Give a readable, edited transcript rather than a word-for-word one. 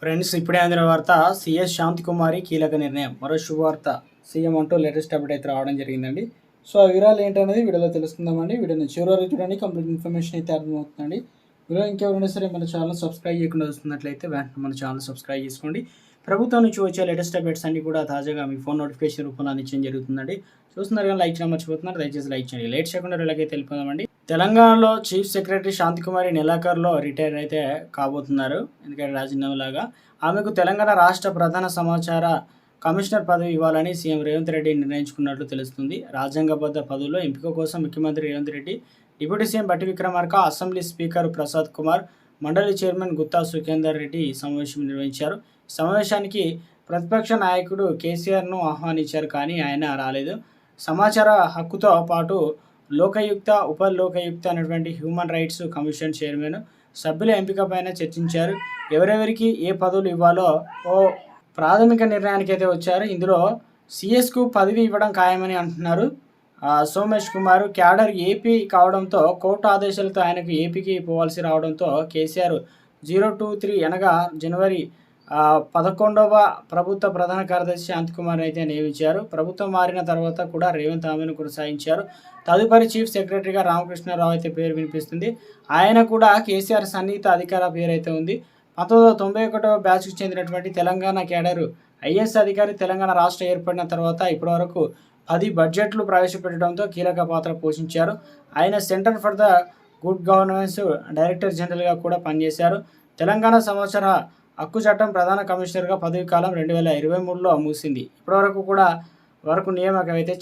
Friends, ఇప్పుడే అందిన వార్త. సీఎస్ శాంతికుమారి కీలక నిర్ణయం. మరో శుభవార్త సీఎం అంటూ లేటెస్ట్ అప్డేట్ అయితే రావడం జరిగిందండి. సో ఆ వివరాలు ఏంటనేది వీడియోలో తెలుసుకుందామండి. వీడియోని చివరి వరకు చూడండి, కంప్లీట్ ఇన్ఫర్మేషన్ అయితే అర్థమవుతుందండి. వీడియో ఇంకెవరైనా సరే మన ఛానల్ సబ్స్క్రైబ్ చేయకుండా వస్తున్నట్లయితే వెంటనే మన ఛానల్ సబ్స్క్రైబ్ చేసుకోండి. ప్రభుత్వం నుంచి వచ్చే లేటెస్ట్ అప్డేట్స్ అన్ని కూడా తాజాగా మీ ఫోన్ నోటిఫికేషన్ రూపంలో అందించడం జరుగుతుందండి. చూస్తున్నారు కానీ లైక్ చేయడం మర్చిపోతున్నారు, దయచేసి లైక్ చేయండి. లేట్ చేయకుండా ఇలాగైతే వెళ్ళిపోదామండి. తెలంగాణలో చీఫ్ సెక్రటరీ శాంతికుమారి నెలాఖరులో రిటైర్ అయితే కాబోతున్నారు. ఎందుకంటే రాజీనామాలాగా ఆమెకు తెలంగాణ రాష్ట్ర ప్రధాన సమాచార కమిషనర్ పదవి ఇవ్వాలని సీఎం రేవంత్ రెడ్డి నిర్ణయించుకున్నట్లు తెలుస్తుంది. రాజ్యాంగబద్ధ పదవుల్లో ఎంపిక కోసం ముఖ్యమంత్రి రేవంత్ రెడ్డి, డిప్యూటీ సీఎం బట్టి విక్రమార్క, అసెంబ్లీ స్పీకర్ ప్రసాద్ కుమార్, మండలి చైర్మన్ గుత్తా సుఖేందర్ రెడ్డి సమావేశం నిర్వహించారు. సమావేశానికి ప్రతిపక్ష నాయకుడు కేసీఆర్ను ఆహ్వానించారు, కానీ ఆయన రాలేదు. సమాచార హక్కుతో పాటు లోకయుక్త, ఉప లోకయుక్త అనేటువంటి హ్యూమన్ రైట్స్ కమిషన్ చైర్మన్ సభ్యుల ఎంపికపైన చర్చించారు. ఎవరెవరికి ఏ పదవులు ఇవ్వాలో ఓ ప్రాథమిక నిర్ణయానికి అయితే వచ్చారు. ఇందులో సిఎస్కు పదవి ఇవ్వడం ఖాయమని అంటున్నారు. సోమేష్ కుమార్ క్యాడర్ ఏపీ కావడంతో కోర్టు ఆదేశాలతో ఆయనకు ఏపీకి పోవాల్సి రావడంతో కేసీఆర్ 023 అనగా జనవరి 11వ ప్రభుత్వ ప్రధాన కార్యదర్శి శాంతికుమార్ అయితే నియమించారు. ప్రభుత్వం మారిన తర్వాత కూడా రేవంత్ ఆమెను కొనసాగించారు. తదుపరి చీఫ్ సెక్రటరీగా రామకృష్ణారావు అయితే పేరు వినిపిస్తుంది. ఆయన కూడా కేసీఆర్ సన్నిహిత అధికార పేరు అయితే ఉంది. 1991వ బ్యాచ్కు చెందినటువంటి తెలంగాణ క్యాడరు ఐఏఎస్ అధికారి. తెలంగాణ రాష్ట్రం ఏర్పడిన తర్వాత ఇప్పటివరకు 10 బడ్జెట్లు ప్రవేశపెట్టడంతో కీలక పాత్ర పోషించారు. ఆయన centre for the good governance director జనరల్గా కూడా పనిచేశారు. తెలంగాణ సమాచార హక్కు చట్టం ప్రధాన కమిషనర్గా పదవి కాలం 2023లో ముగిసింది. ఇప్పటివరకు కూడా నియామకం అయితే